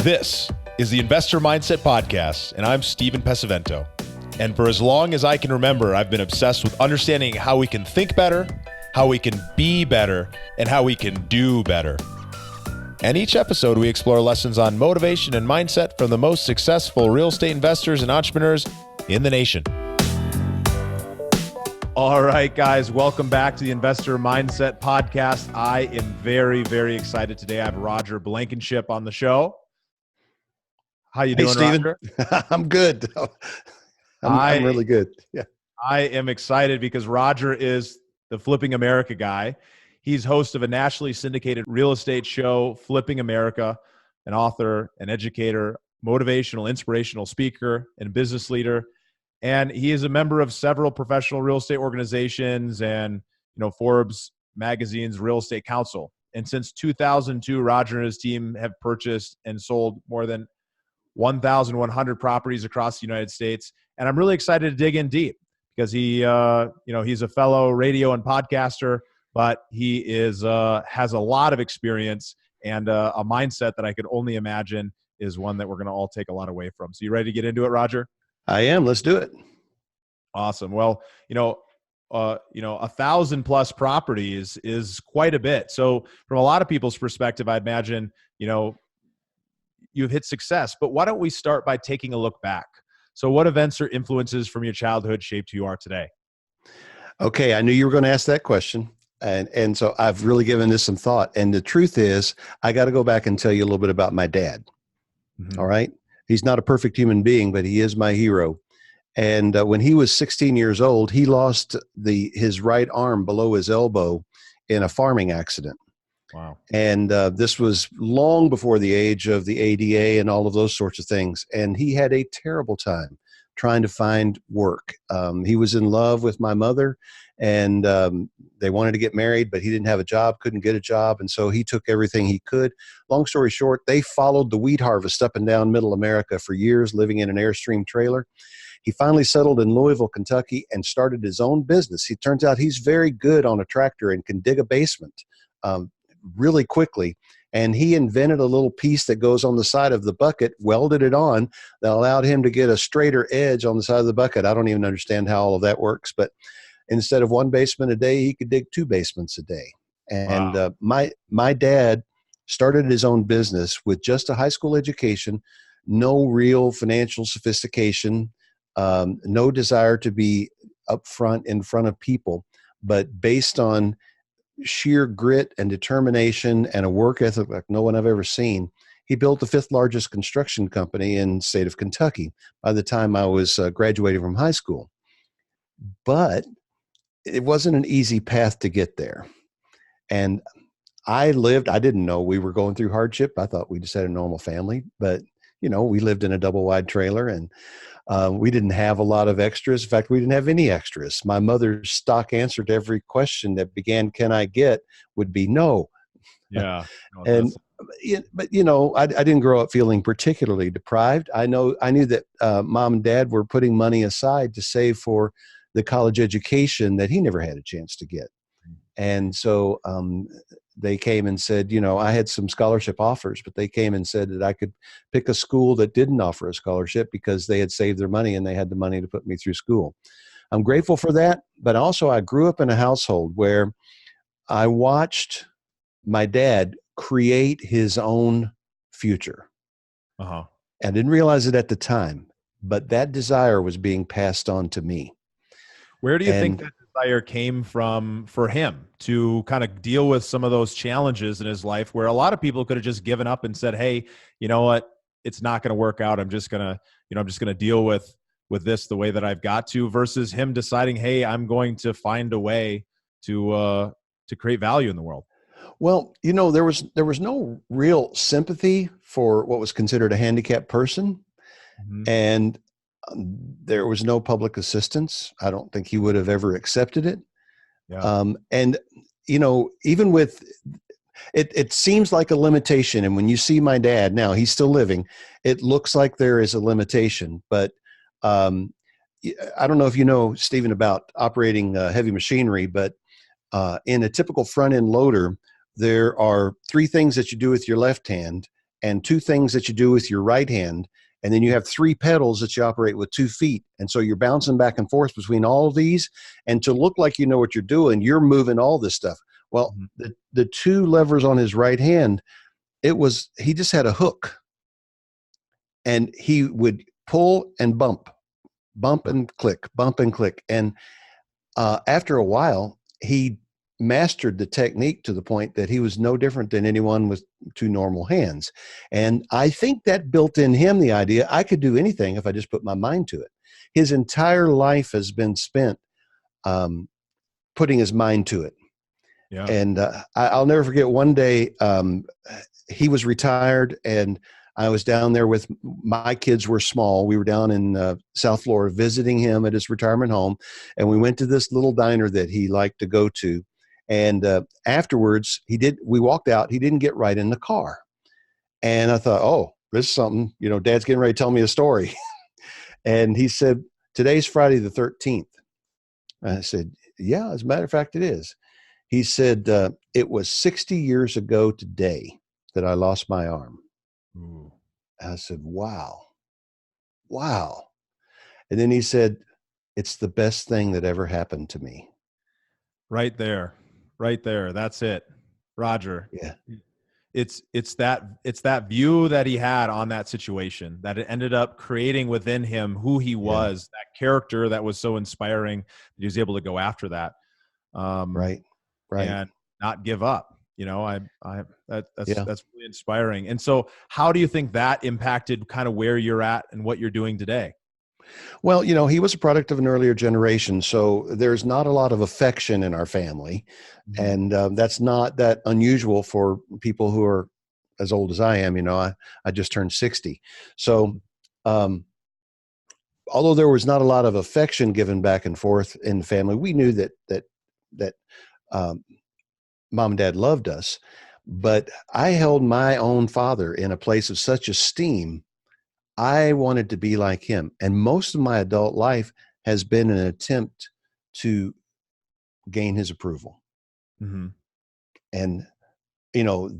This is the Investor Mindset Podcast, and I'm Steven Pesavento. And for as long as I can remember, I've been obsessed with understanding how we can think better, how we can be better, and how we can do better. And each episode, we explore lessons on motivation and mindset from the most successful real estate investors and entrepreneurs in the nation. All right, guys, welcome back to the Investor Mindset Podcast. I am very, very excited today. I have Roger Blankenship on the show. How you doing, Steven? Roger? I'm good. I'm really good. Yeah. I am excited because Roger is the Flipping America guy. He's host of a nationally syndicated real estate show, Flipping America, an author, an educator, motivational, inspirational speaker, and business leader. And he is a member of several professional real estate organizations and, Forbes magazine's Real Estate Council. And since 2002, Roger and his team have purchased and sold more than 1,100 properties across the United States. And I'm really excited to dig in deep because he's a fellow radio and podcaster, but he has a lot of experience and a mindset that I could only imagine is one that we're going to all take a lot away from. So you ready to get into it, Roger? I am. Let's do it. Awesome. Well, 1,000 plus properties is quite a bit. So from a lot of people's perspective, I imagine, you've hit success, but why don't we start by taking a look back? So what events or influences from your childhood shaped who you are today? Okay. I knew you were going to ask that question. And so I've really given this some thought. And the truth is, I got to go back and tell you a little bit about my dad. Mm-hmm. All right. He's not a perfect human being, but he is my hero. And when he was 16 years old, he lost his right arm below his elbow in a farming accident. Wow. And this was long before the age of the ADA and all of those sorts of things. And he had a terrible time trying to find work. He was in love with my mother, and they wanted to get married, but he didn't have a job, couldn't get a job. And so he took everything he could. Long story short, they followed the wheat harvest up and down middle America for years, living in an Airstream trailer. He finally settled in Louisville, Kentucky, and started his own business. It turns out he's very good on a tractor and can dig a basement really quickly. And he invented a little piece that goes on the side of the bucket, welded it on, that allowed him to get a straighter edge on the side of the bucket. I don't even understand how all of that works, but instead of one basement a day, he could dig 2 basements a day. And wow. My dad started his own business with just a high school education, no real financial sophistication, no desire to be up front in front of people, but based on sheer grit and determination and a work ethic like no one I've ever seen, he built the 5th largest construction company in the state of Kentucky by the time I was graduating from high school. But it wasn't an easy path to get there. And I didn't know we were going through hardship. I thought we just had a normal family, but we lived in a double wide trailer, and we didn't have a lot of extras. In fact, we didn't have any extras. My mother's stock answer to every question that began, "Can I get?" would be no. Yeah. No, but I didn't grow up feeling particularly deprived. I knew that mom and dad were putting money aside to save for the college education that he never had a chance to get. And so they came and said, I had some scholarship offers, but they came and said that I could pick a school that didn't offer a scholarship because they had saved their money and they had the money to put me through school. I'm grateful for that. But also I grew up in a household where I watched my dad create his own future. Uh-huh. I didn't realize it at the time, but that desire was being passed on to me. Where do you think that desire came from for him to kind of deal with some of those challenges in his life where a lot of people could have just given up and said, hey, you know what? It's not going to work out. I'm just going to deal with this the way that I've got to, versus him deciding, hey, I'm going to find a way to create value in the world. Well, there was no real sympathy for what was considered a handicapped person. Mm-hmm. And there was no public assistance. I don't think he would have ever accepted it. Yeah. Even with it seems like a limitation. And when you see my dad now, he's still living, it looks like there is a limitation. But I don't know if you know, Stephen, about operating heavy machinery, but in a typical front end loader, there are 3 things that you do with your left hand and 2 things that you do with your right hand. And then you have 3 pedals that you operate with 2 feet. And so you're bouncing back and forth between all of these. And to look like you know what you're doing, you're moving all this stuff. Well, the 2 levers on his right hand, he just had a hook. And he would pull and bump and click, bump and click. And after a while, he mastered the technique to the point that he was no different than anyone with 2 normal hands. And I think that built in him the idea I could do anything if I just put my mind to it. His entire life has been spent putting his mind to it. Yeah. And I'll never forget one day he was retired, and I was down there with my kids were small. We were down in South Florida visiting him at his retirement home. And we went to this little diner that he liked to go to. And afterwards we walked out. He didn't get right in the car. And I thought, oh, this is something, Dad's getting ready to tell me a story. And he said, today's Friday the 13th. I said, yeah, as a matter of fact, it is. He said, it was 60 years ago today that I lost my arm. Ooh. I said, wow. And then he said, it's the best thing that ever happened to me. Right there. That's it, Roger. Yeah. It's that view that he had on that situation that it ended up creating within him who he was, that character that was so inspiring that he was able to go after that. Right. And not give up. That's really inspiring. And so how do you think that impacted kind of where you're at and what you're doing today? Well, he was a product of an earlier generation, so there's not a lot of affection in our family. Mm-hmm. And that's not that unusual for people who are as old as I am. I just turned 60. So although there was not a lot of affection given back and forth in the family, we knew that Mom and Dad loved us. But I held my own father in a place of such esteem. I wanted to be like him. And most of my adult life has been an attempt to gain his approval. Mm-hmm. And,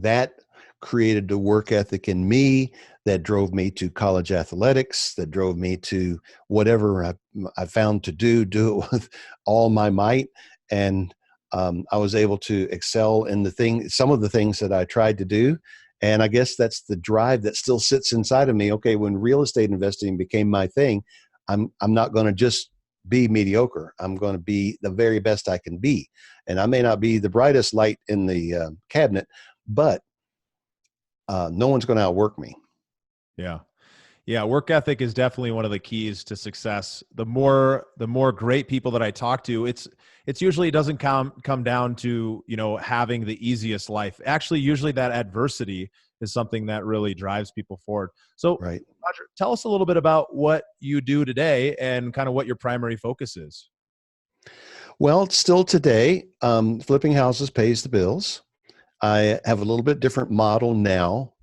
that created a work ethic in me that drove me to college athletics, that drove me to whatever I found to do it with all my might. And I was able to excel in some of the things that I tried to do. And I guess that's the drive that still sits inside of me. Okay, when real estate investing became my thing, I'm not going to just be mediocre. I'm going to be the very best I can be. And I may not be the brightest light in the cabinet, but no one's going to outwork me. Yeah. Yeah. Work ethic is definitely one of the keys to success. The more great people that I talk to, it's usually, it doesn't come down to, having the easiest life. Actually, usually that adversity is something that really drives people forward. So Right. Roger, tell us a little bit about what you do today and kind of what your primary focus is. Well, still today, flipping houses pays the bills. I have a little bit different model now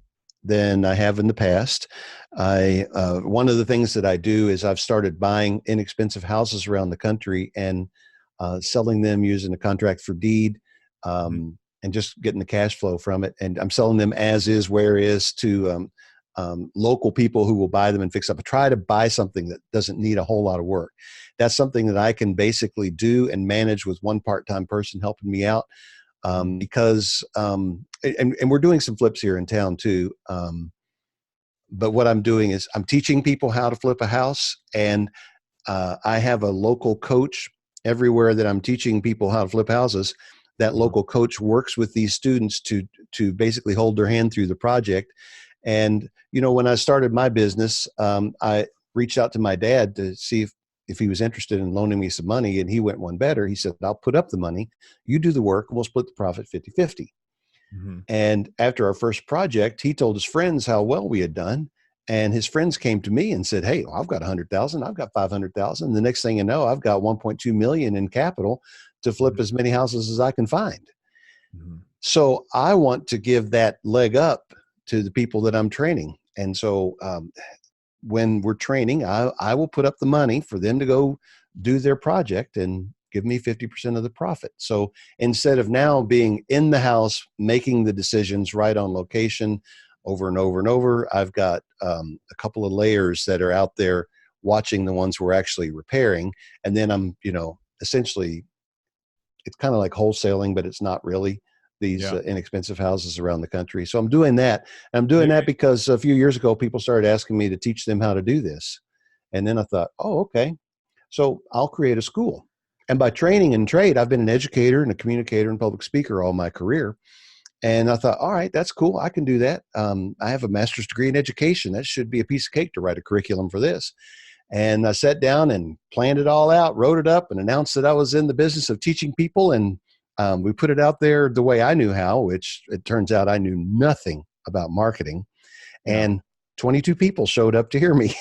than I have in the past. One of the things that I do is I've started buying inexpensive houses around the country and selling them using a contract for deed, and just getting the cash flow from it. And I'm selling them as is, where is to local people who will buy them and fix up. I try to buy something that doesn't need a whole lot of work. That's something that I can basically do and manage with one part-time person helping me out. Because we're doing some flips here in town too. But what I'm doing is I'm teaching people how to flip a house, and I have a local coach everywhere that I'm teaching people how to flip houses. That local coach works with these students to basically hold their hand through the project. And when I started my business, I reached out to my dad to see if he was interested in loaning me some money, and he went one better. He said, I'll put up the money, you do the work, and we'll split the profit 50-50. Mm-hmm. And after our first project, he told his friends how well we had done. And his friends came to me and said, hey, well, I've got 100,000, I've got 500,000. The next thing you know, I've got 1.2 million in capital to flip as many houses as I can find. Mm-hmm. So I want to give that leg up to the people that I'm training. And so when we're training, I will put up the money for them to go do their project and give me 50% of the profit. So instead of now being in the house, making the decisions right on location, over and over and over. I've got a couple of layers that are out there watching the ones we're actually repairing. And then I'm, essentially, it's kind of like wholesaling, but it's not really, these Yeah. inexpensive houses around the country. So I'm doing that. I'm So doing that because a few years ago, people started asking me to teach them how to do this. And then I thought, oh, okay. So I'll create a school. And by training and trade, I've been an educator and a communicator and public speaker all my career. And I thought, all right, that's cool. I can do that. I have a master's degree in education. That should be a piece of cake to write a curriculum for this. And I sat down and planned it all out, wrote it up, and announced that I was in the business of teaching people. And we put it out there the way I knew how, which it turns out I knew nothing about marketing. yeah. And 22 people showed up to hear me.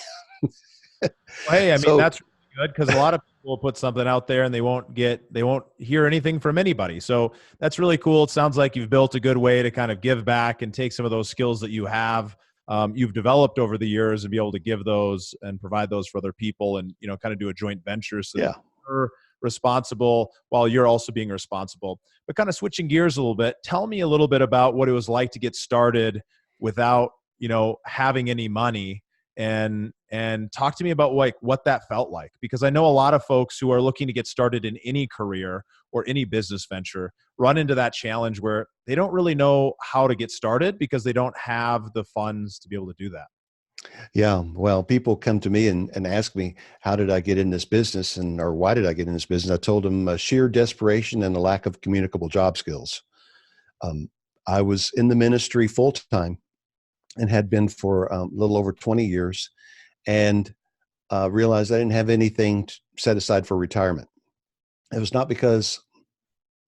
Well, hey, I mean, So that's really good because a lot of people will put something out there and they won't hear anything from anybody. So that's really cool. It sounds like you've built a good way to kind of give back and take some of those skills that you've developed over the years and be able to give those and provide those for other people and, kind of do a joint venture so that yeah. you're responsible while you're also being responsible. But kind of switching gears a little bit, tell me a little bit about what it was like to get started without, having any money, and talk to me about what that felt like, because I know a lot of folks who are looking to get started in any career or any business venture run into that challenge where they don't really know how to get started because they don't have the funds to be able to do that. Yeah. Well, people come to me and ask me, how did I get in this business, or why did I get in this business? I told them sheer desperation and a lack of communicable job skills. Um, I was in the ministry full time and had been for a little over 20 years, and realized I didn't have anything set aside for retirement. It was not because,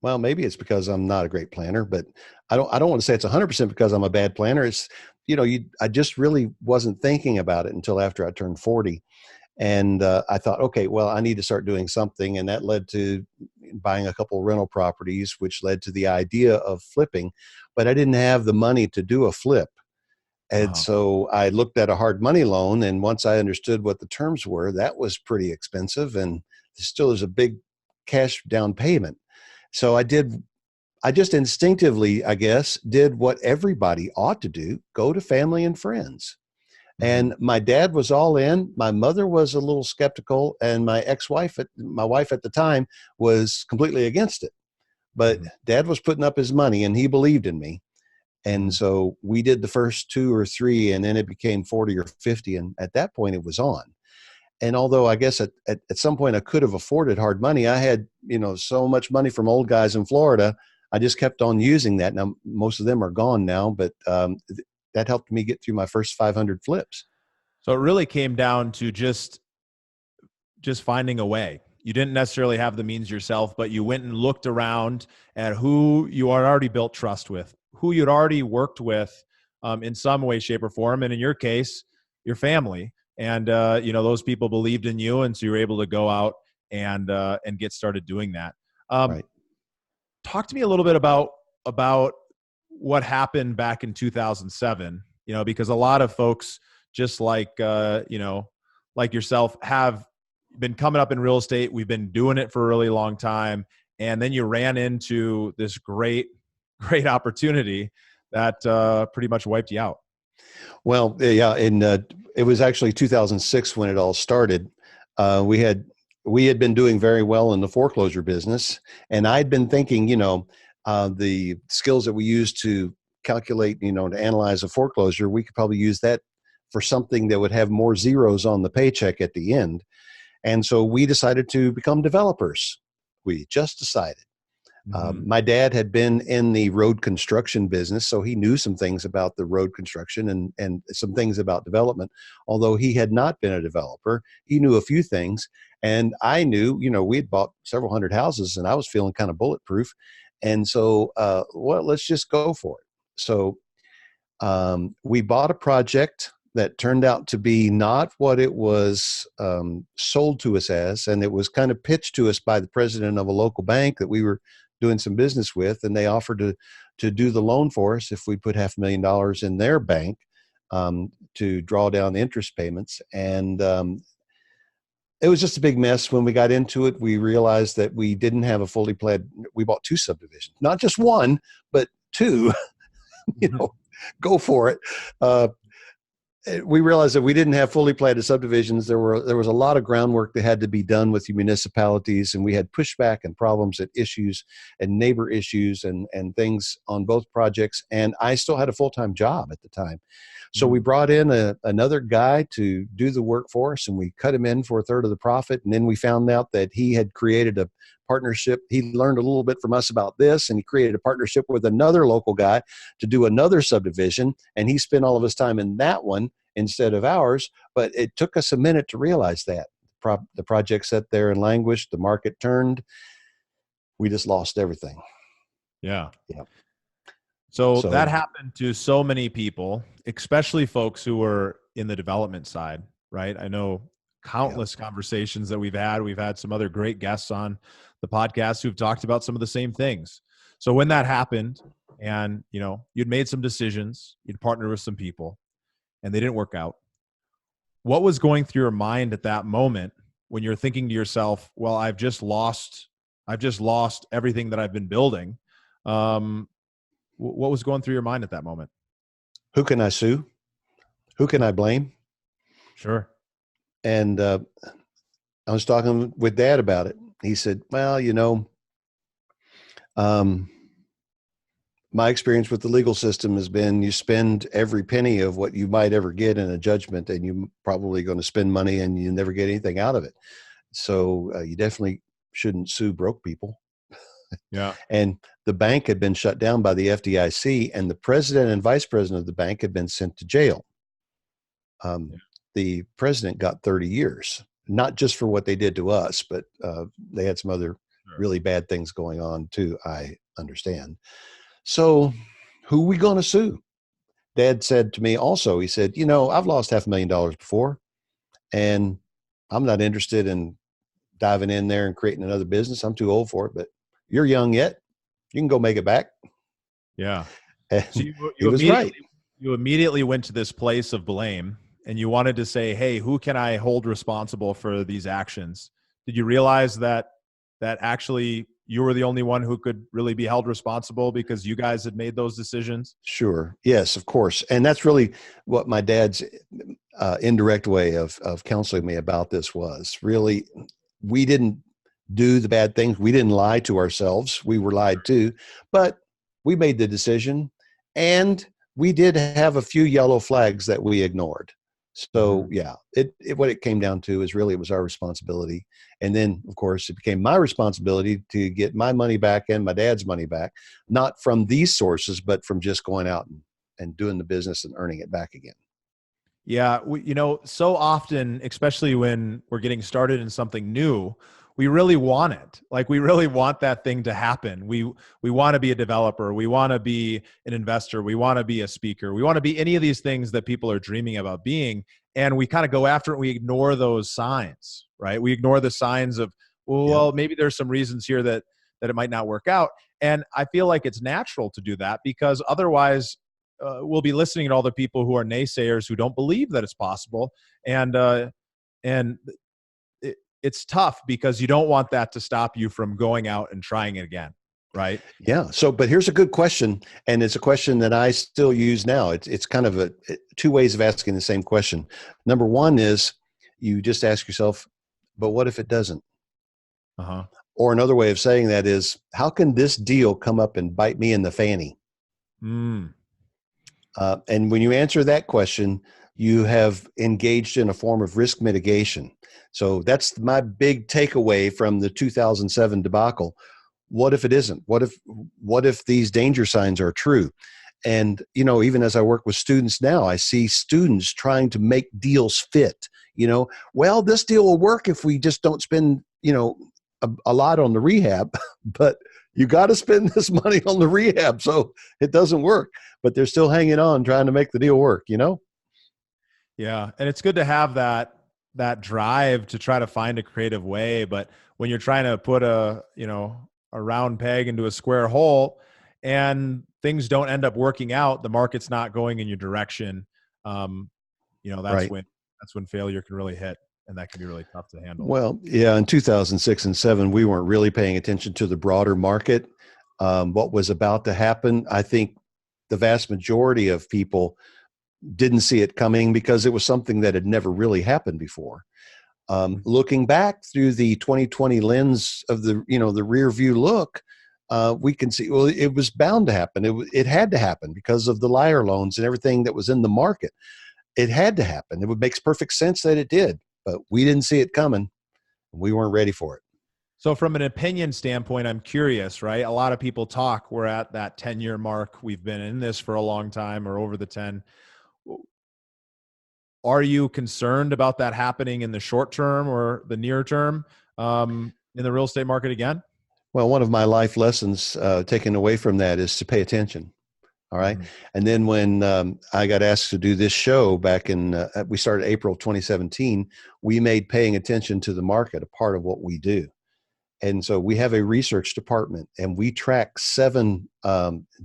well, maybe it's because I'm not a great planner, but I don't want to say it's 100% because I'm a bad planner. It's, I just really wasn't thinking about it until after I turned 40. And I thought, okay, well, I need to start doing something. And that led to buying a couple of rental properties, which led to the idea of flipping, but I didn't have the money to do a flip. And Uh-huh. so I looked at a hard money loan, and once I understood what the terms were, that was pretty expensive, and still is a big cash down payment. So I just instinctively, I guess, did what everybody ought to do: go to family and friends. Mhm. And my dad was all in. My mother was a little skeptical, and my wife at the time, was completely against it. But Mhm. dad was putting up his money, and he believed in me. And Mhm. so we did the first two or three, and then it became 40 or 50. And at that point it was on. And although I guess at some point I could have afforded hard money, I had, so much money from old guys in Florida. I just kept on using that. Now, most of them are gone now, but that helped me get through my first 500 flips. So it really came down to just finding a way. You didn't necessarily have the means yourself, but you went and looked around at who you had already built trust with, who you'd already worked with in some way, shape, or form. And in your case, your family. And those people believed in you, and so you were able to go out and get started doing that. Um, Right. Talk to me a little bit about what happened back in 2007. Because a lot of folks, just like yourself, have been coming up in real estate. We've been doing it for a really long time, and then you ran into this great opportunity that pretty much wiped you out. Well, yeah, and it was actually 2006 when it all started. Uh, we had we had been doing very well in the foreclosure business, and I'd been thinking, the skills that we use to calculate, to analyze a foreclosure, we could probably use that for something that would have more zeros on the paycheck at the end. And so we decided to become developers. We just decided. Mm-hmm. My dad had been in the road construction business, so he knew some things about the road construction and some things about development. Although he had not been a developer, he knew a few things. And I knew, we had bought several hundred houses, and I was feeling kind of bulletproof. And so, well, let's just go for it. So we bought a project that turned out to be not what it was sold to us as, and it was kind of pitched to us by the president of a local bank that we were doing some business with, and they offered to do the loan for us if we put $500,000 in their bank to draw down the interest payments. And it was just a big mess. When we got into it, we realized that we didn't have a fully planned. We bought two subdivisions, not just one, but two. you know, go for it. Uh, we realized that we didn't have fully platted subdivisions. There was a lot of groundwork that had to be done with the municipalities, and we had pushback and problems and issues and neighbor issues and things on both projects. And I still had a full-time job at the time. So we brought in another guy to do the work for us, and we cut him in for a third of the profit. And then we found out that he had created a partnership. He learned a little bit from us about this, and he created a partnership with another local guy to do another subdivision. And he spent all of his time in that one instead of ours. But it took us a minute to realize that. The project sat there and languished. The market turned. We just lost everything. Yeah. Yeah. So that happened to so many people, especially folks who were in the development side, right? I know countless conversations that we've had. We've had some other great guests on the podcast who've talked about some of the same things. So when that happened and, you'd made some decisions, you'd partnered with some people and they didn't work out, what was going through your mind at that moment when you're thinking to yourself, well, I've just lost everything that I've been building? What was going through your mind at that moment? Who can I sue? Who can I blame? Sure. And I was talking with Dad about it. He said, well, my experience with the legal system has been you spend every penny of what you might ever get in a judgment, and you're probably going to spend money and you never get anything out of it. So you definitely shouldn't sue broke people. Yeah. And the bank had been shut down by the FDIC, and the president and vice president of the bank had been sent to jail. The president got 30 years, not just for what they did to us, but they had some other really bad things going on too, I understand. So who are we going to sue? Dad said to me also, he said, I've lost $500,000 before, and I'm not interested in diving in there and creating another business. I'm too old for it, but you're young yet. You can go make it back. Yeah. And so he was right. You immediately went to this place of blame and you wanted to say, hey, who can I hold responsible for these actions? Did you realize that actually you were the only one who could really be held responsible because you guys had made those decisions? Sure. Yes, of course. And that's really what my dad's indirect way of counseling me about this was. Really, we didn't do the bad things. We didn't lie to ourselves. We were lied to, but we made the decision, and we did have a few yellow flags that we ignored. So what it came down to is really, it was our responsibility. And then of course it became my responsibility to get my money back and my dad's money back, not from these sources, but from just going out and doing the business and earning it back again. Yeah. So often, especially when we're getting started in something new, we really want it. Like we really want that thing to happen. We want to be a developer. We want to be an investor. We want to be a speaker. We want to be any of these things that people are dreaming about being. And we kind of go after it. And we ignore those signs, right? We ignore the signs of, well, maybe there's some reasons here that it might not work out. And I feel like it's natural to do that because otherwise we'll be listening to all the people who are naysayers who don't believe that it's possible. And it's tough because you don't want that to stop you from going out and trying it again. Right. Yeah. So, but here's a good question. And it's a question that I still use now. It's kind of two ways of asking the same question. Number one is you just ask yourself, but what if it doesn't? Or another way of saying that is, how can this deal come up and bite me in the fanny? And when you answer that question, you have engaged in a form of risk mitigation. So that's my big takeaway from the 2007 debacle. What if it isn't? What if these danger signs are true? And, even as I work with students now, I see students trying to make deals fit, well, this deal will work if we just don't spend, a lot on the rehab, but you got to spend this money on the rehab. So it doesn't work, but they're still hanging on, trying to make the deal work, Yeah. And it's good to have that drive to try to find a creative way. But when you're trying to put a round peg into a square hole and things don't end up working out, the market's not going in your direction. That's when failure can really hit, and that can be really tough to handle. Well, yeah, in 2006 and 2007, we weren't really paying attention to the broader market. What was about to happen, I think the vast majority of people didn't see it coming because it was something that had never really happened before. Looking back through the 2020 lens of the rear view look, we can see, well, it was bound to happen. It had to happen because of the liar loans and everything that was in the market. It had to happen. It makes perfect sense that it did, but we didn't see it coming. We weren't ready for it. So from an opinion standpoint, I'm curious, right? A lot of people talk, we're at that 10-year mark. We've been in this for a long time, or over the 10. Are you concerned about that happening in the short term or the near term in the real estate market again? Well, one of my life lessons taken away from that is to pay attention. All right. Mm-hmm. And then when I got asked to do this show back in, we started April 2017, we made paying attention to the market a part of what we do. And so we have a research department, and we track 7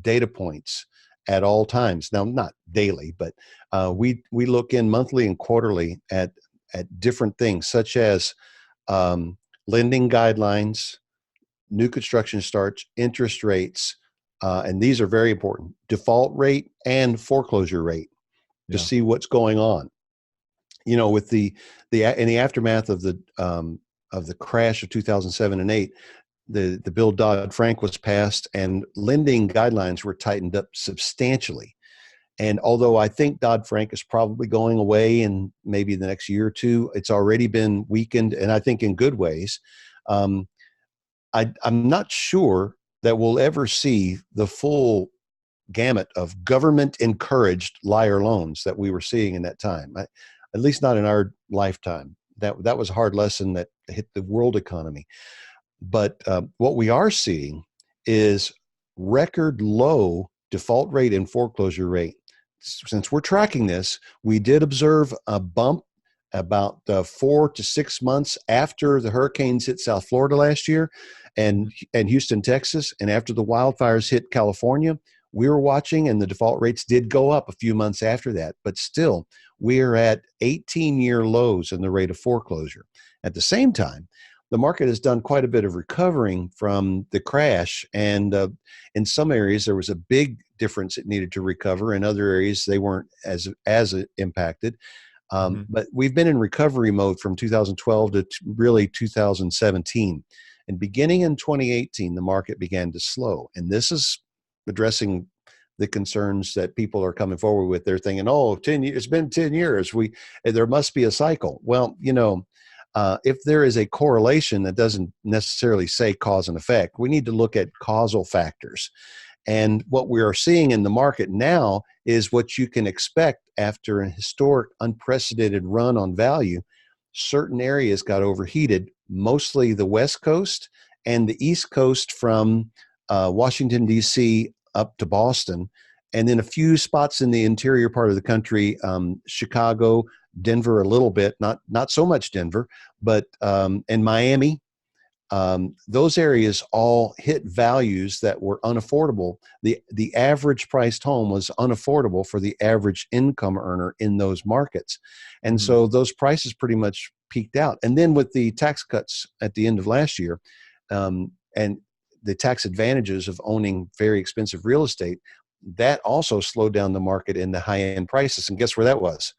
data points at all times. Now, not daily, but we look in monthly and quarterly at different things, such as lending guidelines, new construction starts, interest rates, and these are very important, default rate and foreclosure rate, to Yeah. see what's going on. With the in the aftermath of the crash of 2007 and 8, the bill Dodd-Frank was passed, and lending guidelines were tightened up substantially. And although I think Dodd-Frank is probably going away in maybe the next year or two, it's already been weakened, and I think in good ways. I'm not sure that we'll ever see the full gamut of government-encouraged liar loans that we were seeing in that time, at least not in our lifetime. That was a hard lesson that hit the world economy. But what we are seeing is record low default rate and foreclosure rate. Since we're tracking this, we did observe a bump about 4 to 6 months after the hurricanes hit South Florida last year and Houston, Texas, and after the wildfires hit California. We were watching, and the default rates did go up a few months after that, but still we are at 18-year lows in the rate of foreclosure. At the same time, the market has done quite a bit of recovering from the crash, and in some areas there was a big difference it needed to recover. In other areas they weren't as impacted. But we've been in recovery mode from 2012 to really 2017. And beginning in 2018, the market began to slow. And this is addressing the concerns that people are coming forward with. They're thinking, oh, 10 years, it's been 10 years. There must be a cycle. Well, if there is a correlation that doesn't necessarily say cause and effect, we need to look at causal factors. And what we are seeing in the market now is what you can expect after a historic, unprecedented run on value. Certain areas got overheated, mostly the West Coast and the East Coast from Washington, D.C. up to Boston, and then a few spots in the interior part of the country, Chicago, Denver a little bit, not so much Denver, but and Miami. Those areas all hit values that were unaffordable. The average priced home was unaffordable for the average income earner in those markets. And so those prices pretty much peaked out. And then with the tax cuts at the end of last year, and the tax advantages of owning very expensive real estate, that also slowed down the market in the high-end prices. And guess where that was?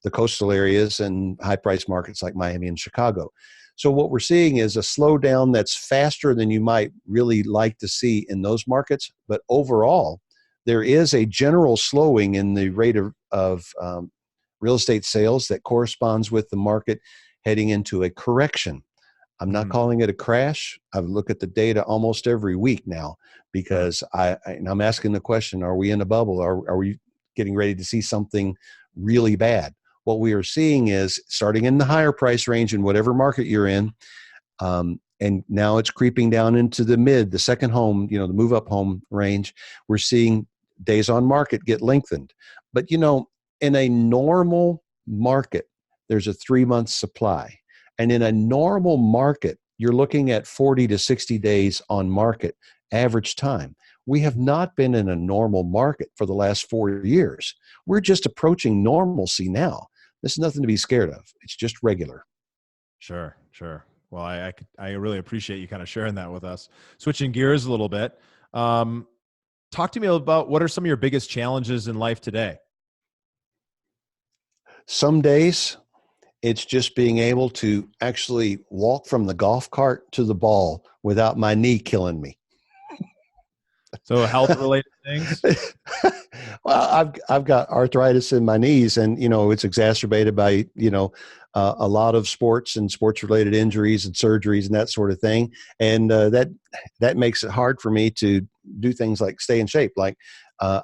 The coastal areas and high-price markets like Miami and Chicago. So what we're seeing is a slowdown that's faster than you might really like to see in those markets. But overall, there is a general slowing in the rate of real estate sales that corresponds with the market heading into a correction. I'm not calling it a crash. I look at the data almost every week now because I'm asking the question, are we in a bubble? Are we getting ready to see something really bad? What we are seeing is starting in the higher price range in whatever market you're in, and now it's creeping down into the second home, the move up home range. We're seeing days on market get lengthened. But, in a normal market, there's a 3-month supply. And in a normal market, you're looking at 40 to 60 days on market average time. We have not been in a normal market for the last 4 years. We're just approaching normalcy now. This is nothing to be scared of. It's just regular. Sure. Well, I really appreciate you kind of sharing that with us. Switching gears a little bit. Talk to me about what are some of your biggest challenges in life today? Some days it's just being able to actually walk from the golf cart to the ball without my knee killing me. So health related things. Well, I've got arthritis in my knees, and it's exacerbated by a lot of sports and sports related injuries and surgeries and that sort of thing, and that makes it hard for me to do things like stay in shape. Like uh,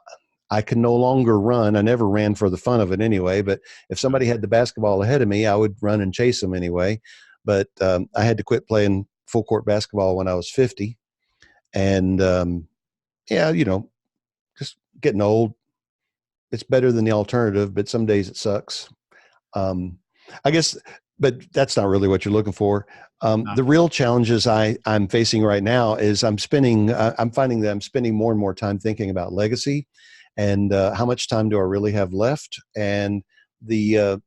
I can no longer run. I never ran for the fun of it anyway, but if somebody had the basketball ahead of me, I would run and chase them anyway. But I had to quit playing full court basketball when I was 50, and yeah, just getting old. It's better than the alternative, but some days it sucks. Um, I guess, but that's not really what you're looking for. Not The real challenges I'm facing right now is I'm finding that I'm spending more and more time thinking about legacy and how much time do I really have left, and the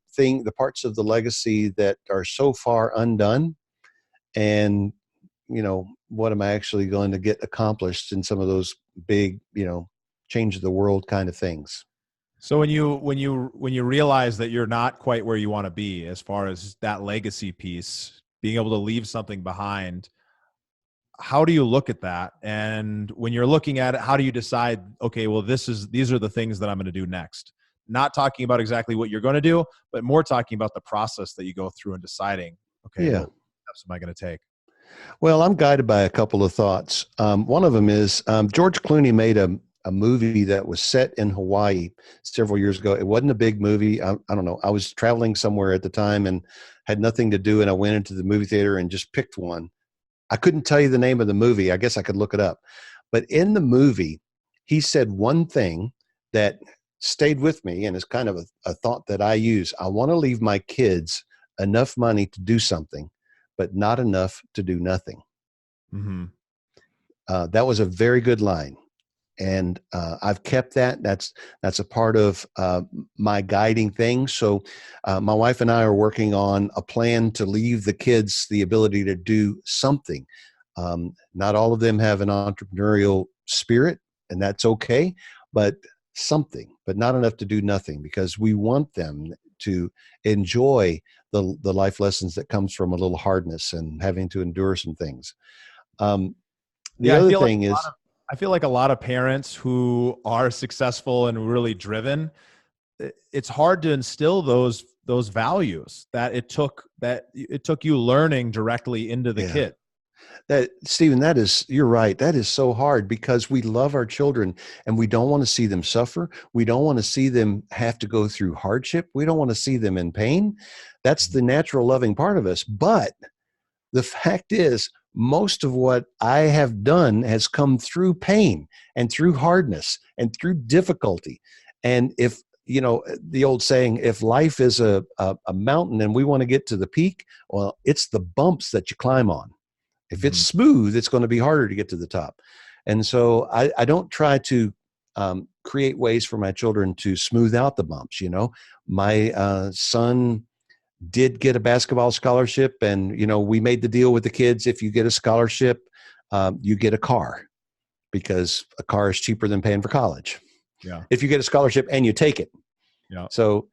parts of the legacy that are so far undone, and what am I actually going to get accomplished in some of those big, change the world kind of things. So when you realize that you're not quite where you want to be as far as that legacy piece, being able to leave something behind, how do you look at that? And when you're looking at it, how do you decide, okay, well, these are the things that I'm going to do next? Not talking about exactly what you're going to do, but more talking about the process that you go through and deciding, okay, Yeah. what steps am I going to take? Well, I'm guided by a couple of thoughts. One of them is George Clooney made a movie that was set in Hawaii several years ago. It wasn't a big movie. I don't know. I was traveling somewhere at the time and had nothing to do, and I went into the movie theater and just picked one. I couldn't tell you the name of the movie. I guess I could look it up. But in the movie, he said one thing that stayed with me and is kind of a thought that I use. I want to leave my kids enough money to do something, but not enough to do nothing. Mm-hmm. That was a very good line, and I've kept that. That's a part of my guiding thing. So, my wife and I are working on a plan to leave the kids the ability to do something. Not all of them have an entrepreneurial spirit, and that's okay, but something, but not enough to do nothing, because we want them to enjoy the life lessons that comes from a little hardness and having to endure some things. Um, the Yeah, other thing is, I feel like a lot of parents who are successful and really driven, it's hard to instill those values that it took you learning directly into the yeah, kid. Stephen, you're right. That is so hard because we love our children and we don't want to see them suffer. We don't want to see them have to go through hardship. We don't want to see them in pain. That's the natural loving part of us. But the fact is, most of what I have done has come through pain and through hardness and through difficulty. And if, the old saying, if life is a mountain and we want to get to the peak, well, it's the bumps that you climb on. If it's Mhm. smooth, it's going to be harder to get to the top. And so I don't try to create ways for my children to smooth out the bumps. My son did get a basketball scholarship, and we made the deal with the kids: if you get a scholarship, you get a car, because a car is cheaper than paying for college Yeah. if you get a scholarship and you take it. Yeah. So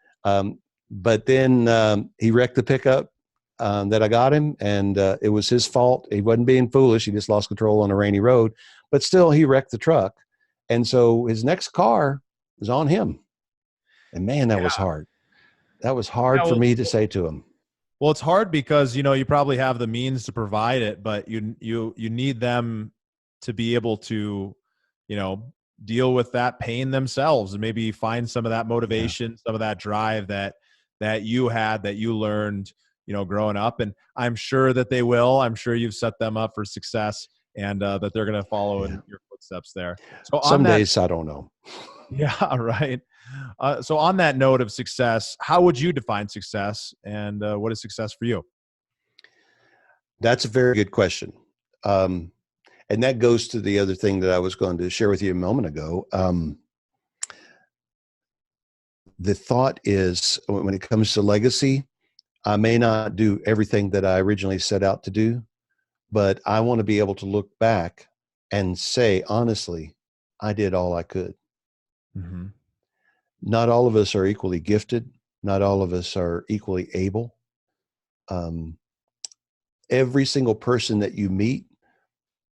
but then he wrecked the pickup that I got him, and it was his fault. He wasn't being foolish. He just lost control on a rainy road, but still he wrecked the truck, and so his next car was on him. And man, that was Yeah. hard. That was Yeah. hard for me to say to him. Well, it's hard because you probably have the means to provide it, but you need them to be able to, you know, deal with that pain themselves and maybe find some of that Yeah. motivation, some of that drive that you had, that you learned, growing up. And I'm sure that they will. I'm sure you've set them up for success, and that they're going to follow Yeah. in your footsteps there. So on Some that, days I don't know. yeah, right. So on that note of success, how would you define success, and what is success for you? That's a very good question. Um, and that goes to the other thing that I was going to share with you a moment ago. The thought is, when it comes to legacy, I may not do everything that I originally set out to do, but I want to be able to look back and say honestly, I did all I could. Mm-hmm. Not all of us are equally gifted. Not all of us are equally able. Um, every single person that you meet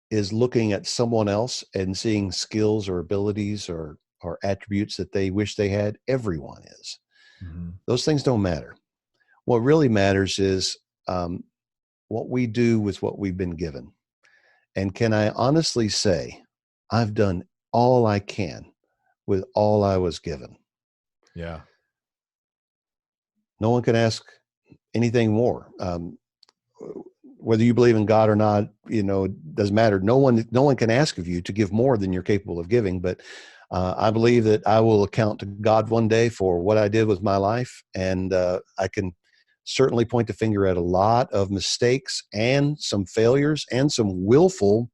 is looking at someone else and seeing skills or abilities or attributes that they wish they had. Everyone is. Mm-hmm. Those things don't matter. What really matters is what we do with what we've been given. And can I honestly say, I've done all I can with all I was given? Yeah. No one can ask anything more. Whether you believe in God or not, doesn't matter. No one can ask of you to give more than you're capable of giving. But I believe that I will account to God one day for what I did with my life, and I can certainly point the finger at a lot of mistakes and some failures and some willful,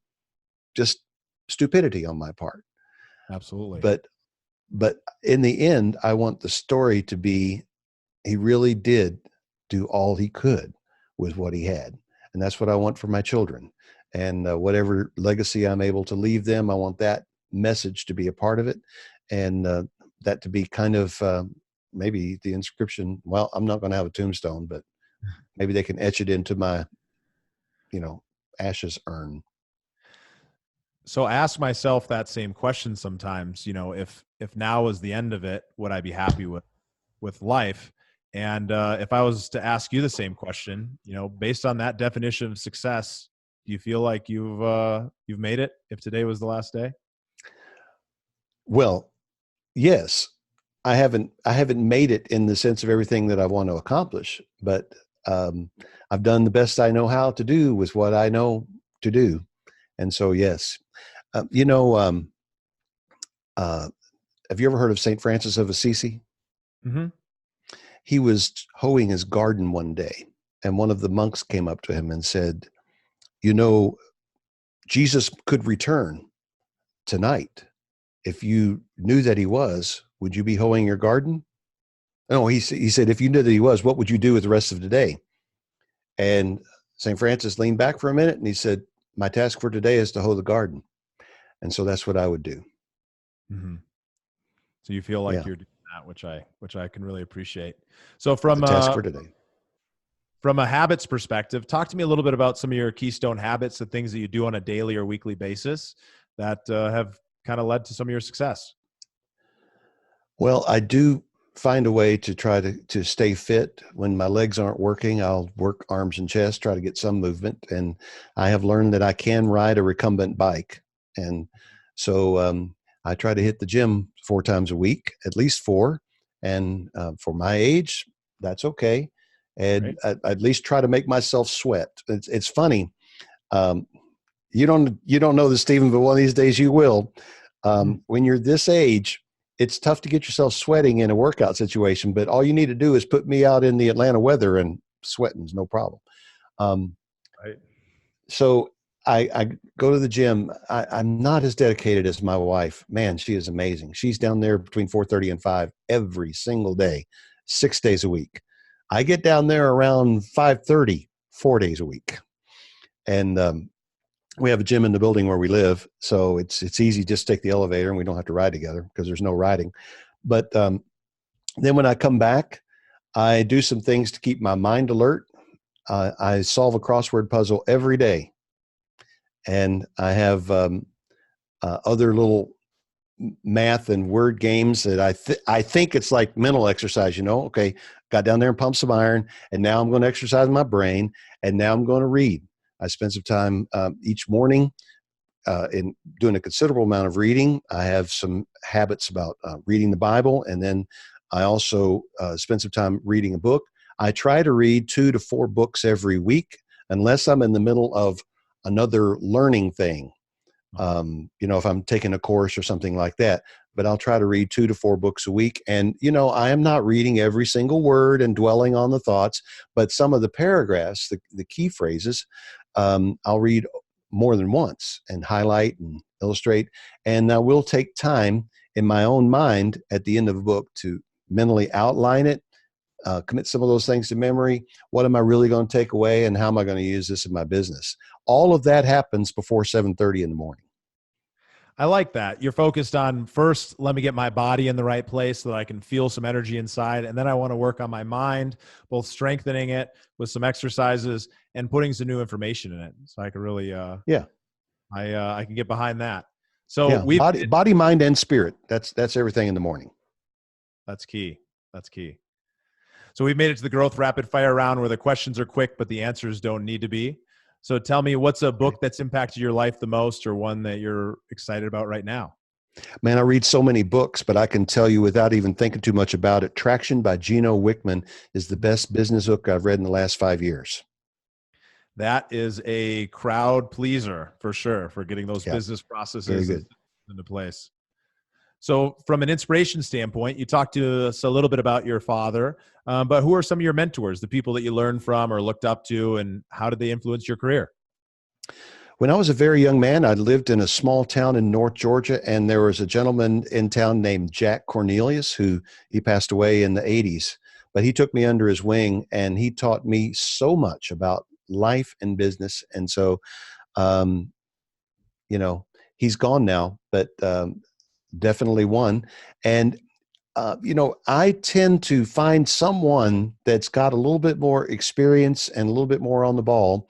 just stupidity on my part. Absolutely. But in the end, I want the story to be he really did do all he could with what he had. And that's what I want for my children. And whatever legacy I'm able to leave them, I want that message to be a part of it. And that to be kind of maybe the inscription. Well, I'm not going to have a tombstone, but maybe they can etch it into my, ashes urn. So I ask myself that same question sometimes, if now was the end of it, would I be happy with life? And if I was to ask you the same question, based on that definition of success, do you feel like you've made it if today was the last day? Well, yes, I haven't made it in the sense of everything that I want to accomplish, but I've done the best I know how to do with what I know to do. And so, yes, um, you know, um, uh, have you ever heard of St. Francis of Assisi? Mm-hmm. He was hoeing his garden one day, and one of the monks came up to him and said, "You know, Jesus could return tonight. If you knew that he was, would you be hoeing your garden?" No, he said, if you knew that he was, what would you do with the rest of the day? And St. Francis leaned back for a minute and he said, my task for today is to hoe the garden. And so that's what I would do. Mm-hmm. So you feel like Yeah, you're doing that, which I can really appreciate. So the task for today. from a habits perspective, talk to me a little bit about some of your keystone habits, the things that you do on a daily or weekly basis that have kind of led to some of your success. Well, I do find a way to try to stay fit. When my legs aren't working, I'll work arms and chest, try to get some movement. And I have learned that I can ride a recumbent bike. And so I try to hit the gym 4 times a week, at least 4. And for my age, that's okay. And Right. I at least try to make myself sweat. It's funny. Um, you don't know this, Stephen, but one of these days you will. Mhm. When you're this age, it's tough to get yourself sweating in a workout situation, but all you need to do is put me out in the Atlanta weather and sweating's no problem. Um, Right. so I go to the gym. I'm not as dedicated as my wife. Man, she is amazing. She's down there between 4:30 and 5 every single day, 6 days a week. I get down there around 5:30, 4 days a week. And we have a gym in the building where we live, so it's easy just to take the elevator and we don't have to ride together because there's no riding. But then when I come back, I do some things to keep my mind alert. I solve a crossword puzzle every day, and I have other little math and word games that I think it's like mental exercise. Okay, got down there and pumped some iron, and now I'm going to exercise my brain, and now I'm going to read. I spend some time each morning in doing a considerable amount of reading. I have some habits about reading the Bible, and then I also spend some time reading a book. I try to read 2 to 4 books every week, unless I'm in the middle of another learning thing. If I'm taking a course or something like that, but I'll try to read 2 to 4 books a week. And, I am not reading every single word and dwelling on the thoughts, but some of the paragraphs, the key phrases, I'll read more than once and highlight and illustrate. And I will take time in my own mind at the end of a book to mentally outline it, commit some of those things to memory. What am I really going to take away, and how am I going to use this in my business? All of that happens before 7:30 in the morning. I like that. You're focused on first, let me get my body in the right place so that I can feel some energy inside. And then I want to work on my mind, both strengthening it with some exercises and putting some new information in it. So I can really, Yeah. I can get behind that. So Yeah. Body, mind, and spirit. That's everything in the morning. That's key. That's key. So we've made it to the growth rapid fire round where the questions are quick, but the answers don't need to be. So tell me, what's a book that's impacted your life the most, or one that you're excited about right now? Man, I read so many books, but I can tell you without even thinking too much about it, Traction by Gino Wickman is the best business book I've read in the last 5 years. That is a crowd pleaser for sure, for getting those Yeah, business very processes good. into place. So from an inspiration standpoint, you talked to us a little bit about your father, but who are some of your mentors, the people that you learned from or looked up to, and how did they influence your career? When I was a very young man, I lived in a small town in North Georgia, and there was a gentleman in town named Jack Cornelius, who he passed away in the 80s. But he took me under his wing, and he taught me so much about life and business. And so, um, you know, he's gone now, but definitely one. And I tend to find someone that's got a little bit more experience and a little bit more on the ball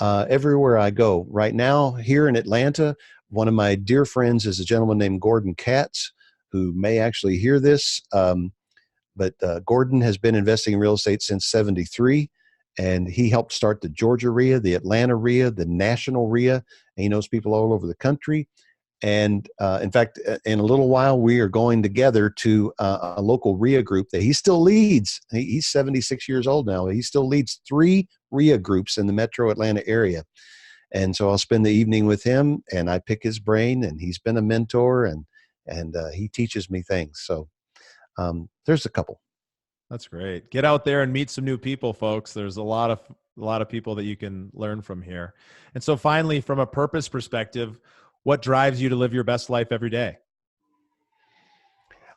everywhere I go. Right now, here in Atlanta, one of my dear friends is a gentleman named Gordon Katz, who may actually hear this. But Gordon has been investing in real estate since '73, and he helped start the Georgia RIA, the Atlanta RIA, the national RIA, and he knows people all over the country. And in fact, in a little while, we are going together to a local RIA group that he still leads. He's 76 years old now. He still leads 3 RIA groups in the metro Atlanta area. And so I'll spend the evening with him, and I pick his brain, and he's been a mentor, and he teaches me things. So there's a couple. That's great. Get out there and meet some new people, folks. There's a lot of people that you can learn from here. And so finally, from a purpose perspective, what drives you to live your best life every day?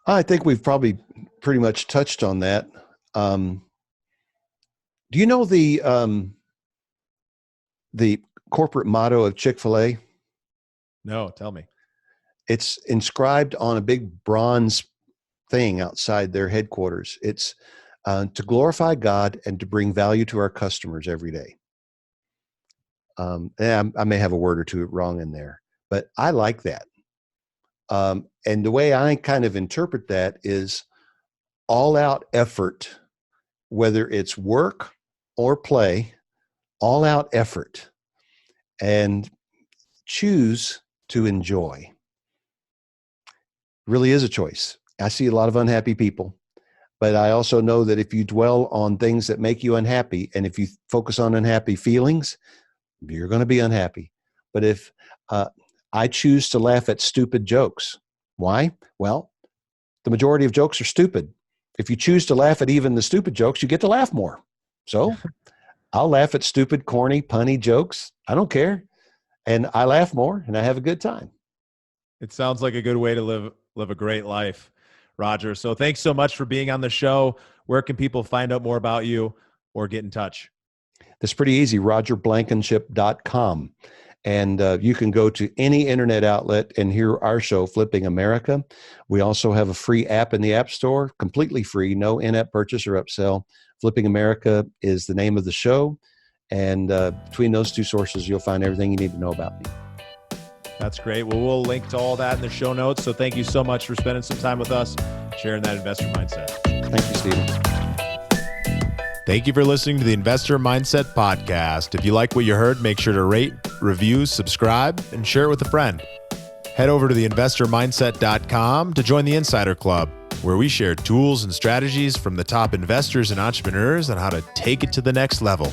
I think we've probably pretty much touched on that. Do you know the corporate motto of Chick-fil-A? No, tell me. It's inscribed on a big bronze thing outside their headquarters. It's to glorify God and to bring value to our customers every day. And I may have a word or two wrong in there, but I like that. And the way I kind of interpret that is all out effort, whether it's work or play, all out effort, and choose to enjoy. Really is a choice. I see a lot of unhappy people, but I also know that if you dwell on things that make you unhappy, and if you focus on unhappy feelings, you're going to be unhappy. But if I choose to laugh at stupid jokes. Why? Well, the majority of jokes are stupid. If you choose to laugh at even the stupid jokes, you get to laugh more. So I'll laugh at stupid, corny, punny jokes. I don't care. And I laugh more and I have a good time. It sounds like a good way to live a great life, Roger. So thanks so much for being on the show. Where can people find out more about you or get in touch? That's pretty easy, rogerblankenship.com. And you can go to any internet outlet and hear our show, Flipping America. We also have a free app in the App Store, completely free, no in-app purchase or upsell. Flipping America is the name of the show. And between those 2 sources, you'll find everything you need to know about me. That's great. Well, we'll link to all that in the show notes. So thank you so much for spending some time with us, sharing that investor mindset. Thank you, Stephen. Thank you for listening to the Investor Mindset Podcast. If you like what you heard, make sure to rate, review, subscribe, and share it with a friend. Head over to theinvestormindset.com to join the Insider Club, where we share tools and strategies from the top investors and entrepreneurs on how to take it to the next level.